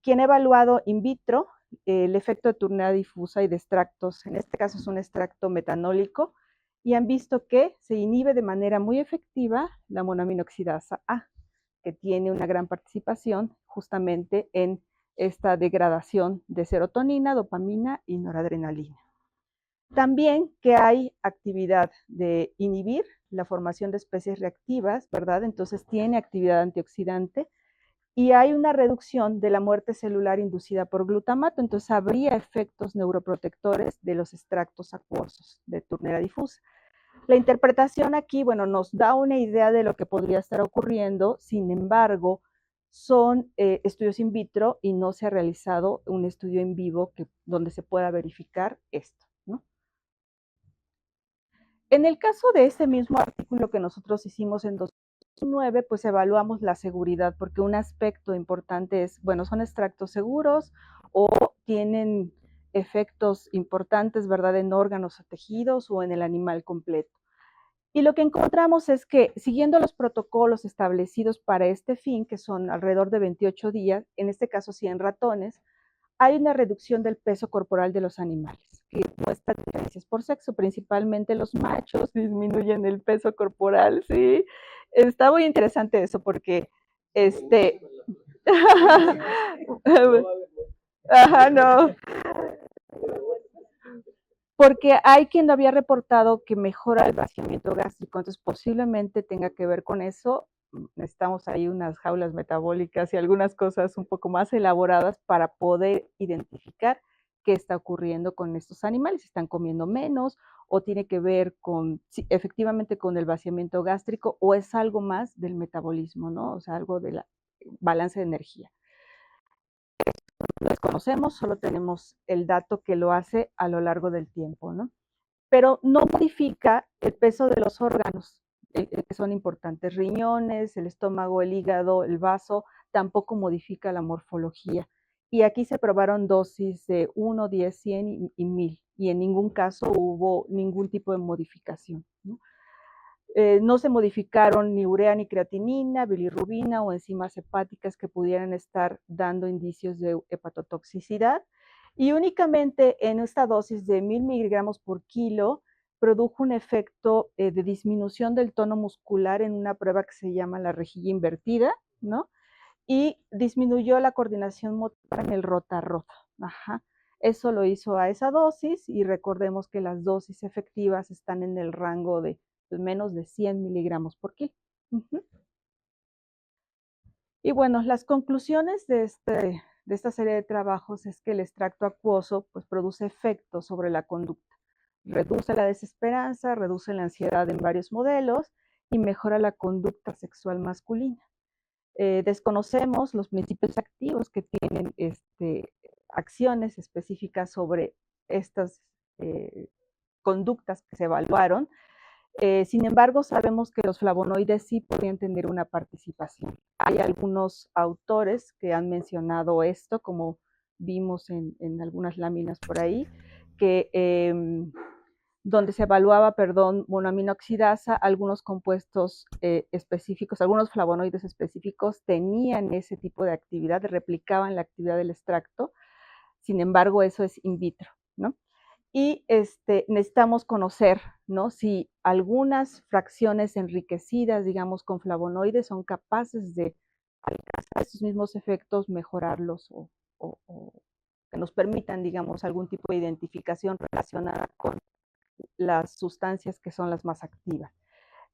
Quien ha evaluado in vitro el efecto de turnera difusa y de extractos, en este caso es un extracto metanólico, y han visto que se inhibe de manera muy efectiva la monoaminoxidasa A, que tiene una gran participación justamente en esta degradación de serotonina, dopamina y noradrenalina. También que hay actividad de inhibir la formación de especies reactivas, ¿verdad? Entonces tiene actividad antioxidante y hay una reducción de la muerte celular inducida por glutamato, entonces habría efectos neuroprotectores de los extractos acuosos de turnera difusa. La interpretación aquí, bueno, nos da una idea de lo que podría estar ocurriendo, sin embargo, son estudios in vitro y no se ha realizado un estudio en vivo donde se pueda verificar esto, ¿no? En el caso de este mismo artículo que nosotros hicimos en 2009, pues evaluamos la seguridad, porque un aspecto importante es, bueno, ¿son extractos seguros o tienen efectos importantes, verdad, en órganos o tejidos o en el animal completo? Y lo que encontramos es que, siguiendo los protocolos establecidos para este fin, que son alrededor de 28 días, en este caso 100 ratones, hay una reducción del peso corporal de los animales, que muestra diferencias por sexo, principalmente los machos disminuyen el peso corporal, ¿sí? Está muy interesante eso porque, ajá, no, porque hay quien lo había reportado que mejora el vaciamiento gástrico, entonces posiblemente tenga que ver con eso. Necesitamos ahí unas jaulas metabólicas y algunas cosas un poco más elaboradas para poder identificar qué está ocurriendo con estos animales, si están comiendo menos o tiene que ver con, sí, efectivamente con el vaciamiento gástrico o es algo más del metabolismo, ¿no? O sea, algo de la balance de energía. Lo desconocemos, solo tenemos el dato que lo hace a lo largo del tiempo, ¿no? Pero no modifica el peso de los órganos, que son importantes, riñones, el estómago, el hígado, el vaso, tampoco modifica la morfología. Y aquí se probaron dosis de 1, 10, 100 y 1000, y en ningún caso hubo ningún tipo de modificación, ¿no? No se modificaron ni urea ni creatinina, bilirrubina o enzimas hepáticas que pudieran estar dando indicios de hepatotoxicidad. Y únicamente en esta dosis de 1000 miligramos por kilo produjo un efecto de disminución del tono muscular en una prueba que se llama la rejilla invertida, ¿no? Y disminuyó la coordinación motora en el rota-rota. Ajá. Eso lo hizo a esa dosis y recordemos que las dosis efectivas están en el rango de menos de 100 miligramos por kilo. Y bueno, las conclusiones de esta serie de trabajos es que el extracto acuoso pues, produce efectos sobre la conducta. Reduce la desesperanza, reduce la ansiedad en varios modelos y mejora la conducta sexual masculina. Desconocemos los principios activos que tienen acciones específicas sobre estas conductas que se evaluaron. Sin embargo, sabemos que los flavonoides sí podrían tener una participación. Hay algunos autores que han mencionado esto, como vimos en algunas láminas por ahí, que donde se evaluaba, monoaminoxidasa, algunos compuestos específicos, algunos flavonoides específicos tenían ese tipo de actividad, replicaban la actividad del extracto. Sin embargo, eso es in vitro, ¿no? Y necesitamos conocer, ¿no? Si algunas fracciones enriquecidas, digamos, con flavonoides son capaces de alcanzar esos mismos efectos, mejorarlos o que nos permitan, digamos, algún tipo de identificación relacionada con las sustancias que son las más activas.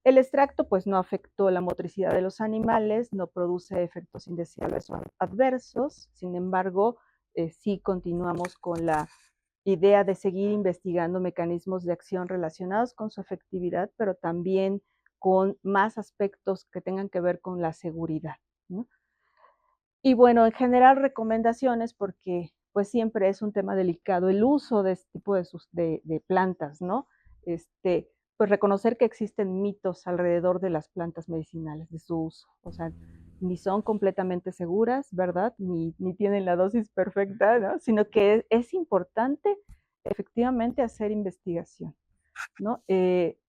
El extracto pues no afectó la motricidad de los animales, no produce efectos indeseables o adversos, sin embargo, sí continuamos con la idea de seguir investigando mecanismos de acción relacionados con su efectividad, pero también con más aspectos que tengan que ver con la seguridad, ¿no? Y bueno, en general recomendaciones porque pues siempre es un tema delicado el uso de este tipo de plantas, ¿no? Pues reconocer que existen mitos alrededor de las plantas medicinales, de su uso. O sea, ni son completamente seguras, ¿verdad? Ni tienen la dosis perfecta, ¿no? Sino que es importante efectivamente hacer investigación, ¿no?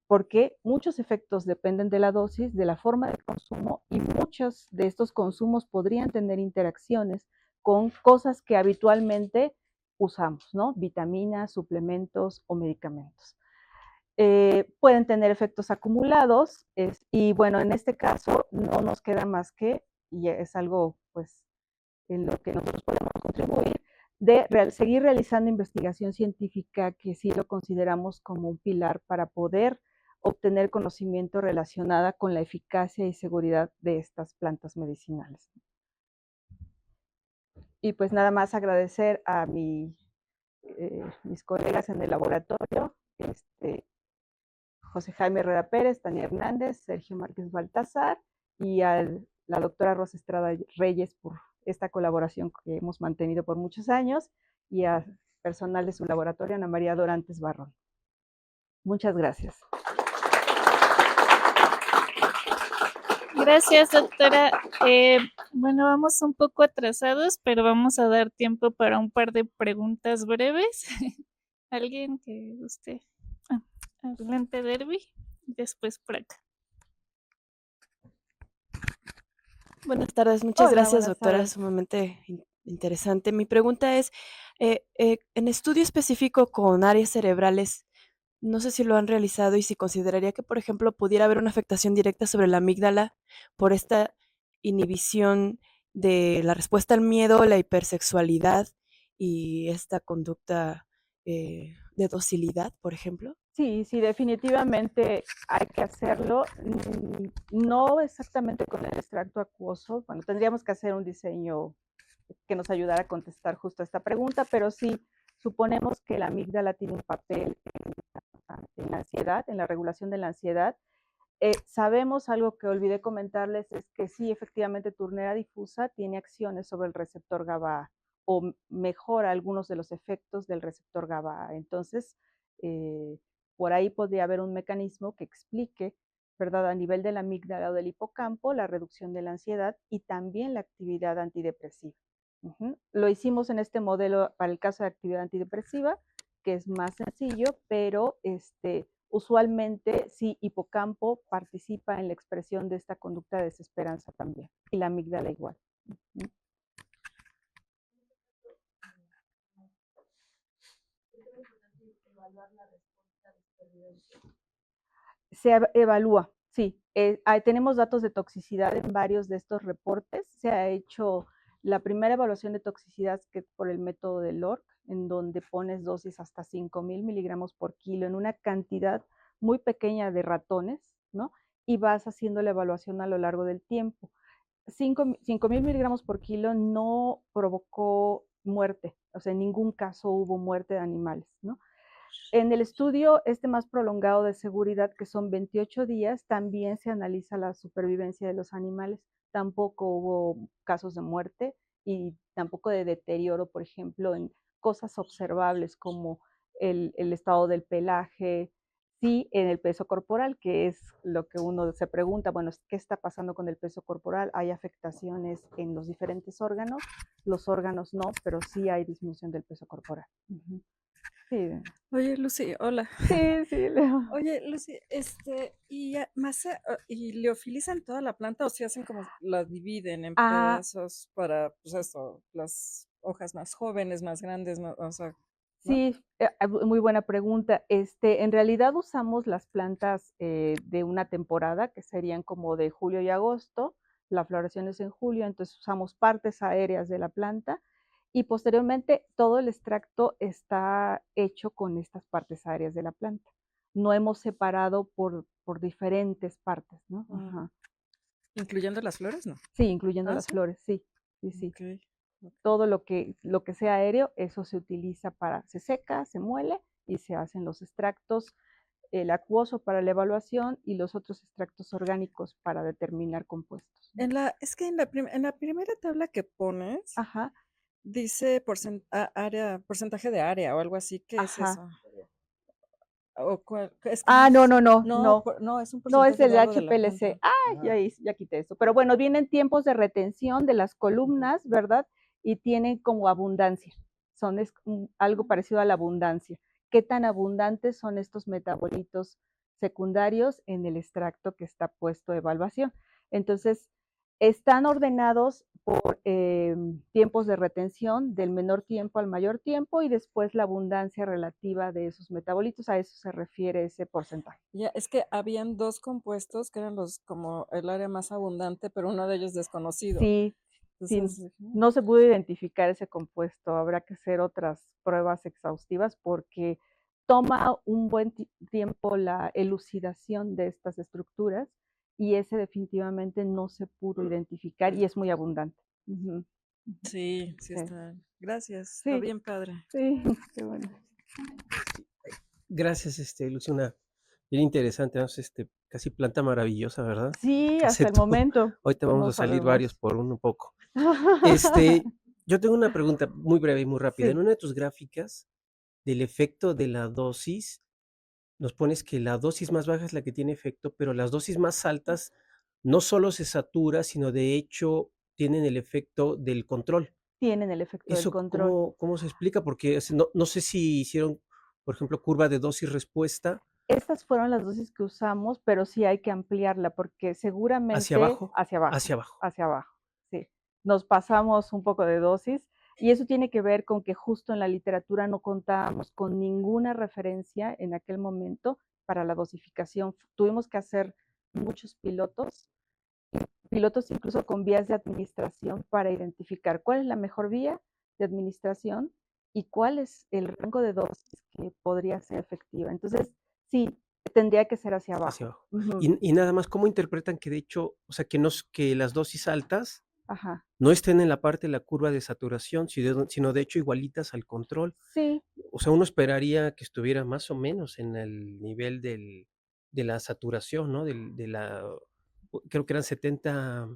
Porque muchos efectos dependen de la dosis, de la forma de consumo y muchos de estos consumos podrían tener interacciones con cosas que habitualmente usamos, ¿no? Vitaminas, suplementos o medicamentos. Pueden tener efectos acumulados y bueno, en este caso no nos queda más que, y es algo pues en lo que nosotros podemos contribuir, seguir realizando investigación científica, que sí lo consideramos como un pilar para poder obtener conocimiento relacionada con la eficacia y seguridad de estas plantas medicinales. Y pues nada más agradecer a mis colegas en el laboratorio, José Jaime Herrera Pérez, Tania Hernández, Sergio Márquez Baltazar, y a la doctora Rosa Estrada Reyes por esta colaboración que hemos mantenido por muchos años, y a personal de su laboratorio, Ana María Dorantes Barrón. Muchas gracias. Gracias, doctora. Bueno, vamos un poco atrasados, pero vamos a dar tiempo para un par de preguntas breves. ¿Alguien que guste? Adelante, Derby. Después por acá. Buenas tardes, muchas Hola, gracias, buenas doctora, tardes. sumamente interesante. Mi pregunta es, en estudio específico con áreas cerebrales, no sé si lo han realizado y si consideraría que, por ejemplo, pudiera haber una afectación directa sobre la amígdala por esta inhibición de la respuesta al miedo, la hipersexualidad y esta conducta de docilidad, por ejemplo. Sí, sí, definitivamente hay que hacerlo. No exactamente con el extracto acuoso. Bueno, tendríamos que hacer un diseño que nos ayudara a contestar justo a esta pregunta, pero sí suponemos que la amígdala tiene un papel en la ansiedad, en la regulación de la ansiedad. Sabemos, algo que olvidé comentarles, es que sí, efectivamente, turnera difusa tiene acciones sobre el receptor GABA o mejora algunos de los efectos del receptor GABA. Entonces, por ahí podría haber un mecanismo que explique, ¿verdad?, a nivel de la amígdala o del hipocampo, la reducción de la ansiedad y también la actividad antidepresiva. Lo hicimos en este modelo para el caso de actividad antidepresiva, que es más sencillo, pero usualmente sí, hipocampo participa en la expresión de esta conducta de desesperanza también, y la amígdala igual. Se evalúa, sí. Tenemos datos de toxicidad en varios de estos reportes. Se ha hecho la primera evaluación de toxicidad, que es por el método de LORC, en donde pones dosis hasta 5,000 miligramos por kilo en una cantidad muy pequeña de ratones, ¿no? Y vas haciendo la evaluación a lo largo del tiempo. 5,000 miligramos por kilo no provocó muerte, o sea, en ningún caso hubo muerte de animales, ¿no? En el estudio más prolongado de seguridad, que son 28 días, también se analiza la supervivencia de los animales. Tampoco hubo casos de muerte y tampoco de deterioro, por ejemplo, en cosas observables como el estado del pelaje, sí, en el peso corporal, que es lo que uno se pregunta, bueno, ¿qué está pasando con el peso corporal? ¿Hay afectaciones en los diferentes órganos? Los órganos no, pero sí hay disminución del peso corporal. Sí. Oye, Lucy, hola. Sí, sí, Leo. Oye, Lucy, ¿y liofilizan toda la planta o si hacen como la dividen en pedazos para, pues eso, las hojas más jóvenes, más grandes, o sea, ¿no? Sí, muy buena pregunta. En realidad usamos las plantas de una temporada, que serían como de julio y agosto. La floración es en julio, entonces usamos partes aéreas de la planta y posteriormente todo el extracto está hecho con estas partes aéreas de la planta. No hemos separado por diferentes partes, ¿no? Ajá. ¿Incluyendo las flores, no? Sí, incluyendo las ¿sí? flores, sí, sí, sí. Okay. Todo lo que sea aéreo, eso se utiliza se seca, se muele y se hacen los extractos, el acuoso para la evaluación y los otros extractos orgánicos para determinar compuestos. Es que en la primera tabla que pones, Ajá, dice porcentaje de área o algo así. ¿Qué es ajá. eso? Es que No, no, es un no es porcentaje el de algo de la HPLC. planta. Ya quité eso. Pero bueno, vienen tiempos de retención de las columnas, ¿verdad? Y tienen como abundancia. Algo parecido a la abundancia. ¿Qué tan abundantes son estos metabolitos secundarios en el extracto que está puesto de evaluación? Entonces, están ordenados por tiempos de retención, del menor tiempo al mayor tiempo, y después la abundancia relativa de esos metabolitos. A eso se refiere ese porcentaje. Ya, es que habían dos compuestos que eran como el área más abundante, pero uno de ellos desconocido. Sí, Sí, Entonces, no se pudo identificar ese compuesto, habrá que hacer otras pruebas exhaustivas porque toma un buen tiempo la elucidación de estas estructuras y ese definitivamente no se pudo identificar y es muy abundante. Ujú, sí, sí sí, está. Gracias, está sí, bien padre. sí, qué bueno. Gracias, Luciana. Bien interesante, ¿no? Casi planta maravillosa, ¿verdad? Sí, hasta el Acepto. momento Ahorita vamos no a salir varios sabemos. por un poco. Yo tengo una pregunta muy breve y muy rápida. En Sí, una de tus gráficas del efecto de la dosis, nos pones que la dosis más baja es la que tiene efecto, pero las dosis más altas no solo se satura, sino de hecho tienen el efecto del control. tienen el efecto del ¿Eso control. cómo se explica? Porque no sé si hicieron, por ejemplo, curva de dosis-respuesta Estas fueron las dosis que usamos, pero sí hay que ampliarla porque hacia seguramente abajo, hacia hacia abajo. abajo, sí. Nos pasamos un poco de dosis y eso tiene que ver con que justo en la literatura no contábamos con ninguna referencia en aquel momento para la dosificación. Tuvimos que hacer muchos pilotos incluso con vías de administración para identificar cuál es la mejor vía de administración y cuál es el rango de dosis que podría ser efectiva. Entonces, sí, tendría que ser hacia Hacia abajo. abajo. Ujú, Y nada más, ¿cómo interpretan que de hecho, o sea, que las dosis altas ajá. no estén en la parte de la curva de saturación, sino de hecho igualitas al control? Sí, O sea, uno esperaría que estuviera más o menos en el nivel de la saturación, ¿no? Creo que eran 70,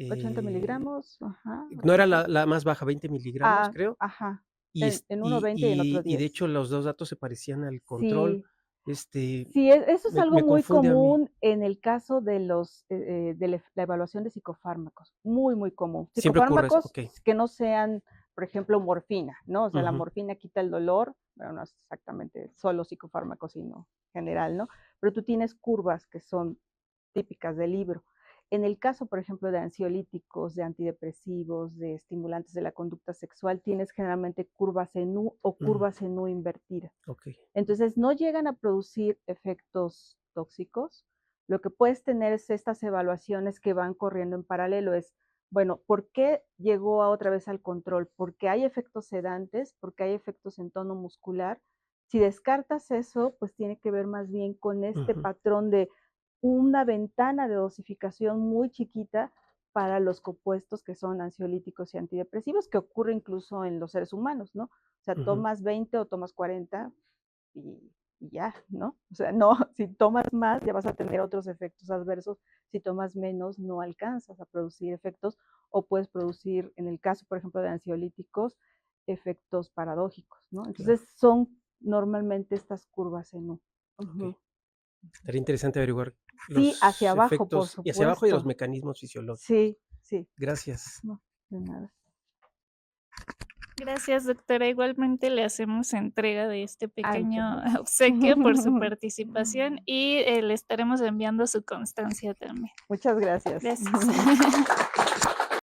80 eh, miligramos, ajá, no era 80. la más baja, 20 miligramos, creo. Ajá. Y, En uno 20 y en otro y de 10. hecho los dos datos se parecían al control. Sí, Este, sí, eso es algo me muy confunde a mí. común en el caso de la evaluación de psicofármacos, muy, muy común. Siempre ocurre eso, Psicofármacos ok. que no sean, por ejemplo, morfina, ¿no? O sea, la Ujú, morfina quita el dolor, bueno, no es exactamente solo psicofármacos, sino general, ¿no? Pero tú tienes curvas que son típicas del libro. En el caso, por ejemplo, de ansiolíticos, de antidepresivos, de estimulantes de la conducta sexual, tienes generalmente curvas en U o ujú, curvas en U invertidas. ok. Entonces, no llegan a producir efectos tóxicos. Lo que puedes tener es estas evaluaciones que van corriendo en paralelo. Es, bueno, ¿por qué llegó otra vez al control? Porque hay efectos sedantes, porque hay efectos en tono muscular. Si descartas eso, pues tiene que ver más bien con este Ujú, patrón de una ventana de dosificación muy chiquita para los compuestos que son ansiolíticos y antidepresivos, que ocurre incluso en los seres humanos, ¿no? O sea, ujú, tomas 20 o tomas 40 y ya, ¿no? O sea, no, si tomas más ya vas a tener otros efectos adversos, si tomas menos no alcanzas a producir efectos o puedes producir, en el caso, por ejemplo, de ansiolíticos, efectos paradójicos, ¿no? claro, Entonces son normalmente estas curvas en U. ok. Ujú. Estaría interesante averiguar Sí, hacia los abajo, por efectos y hacia abajo y los supuesto. mecanismos fisiológicos. Sí, sí. Gracias. No, de nada. Gracias, doctora. Igualmente le hacemos entrega de este Ay, muchas pequeño gracias. obsequio por su participación y le estaremos enviando su constancia también. Muchas gracias. Gracias.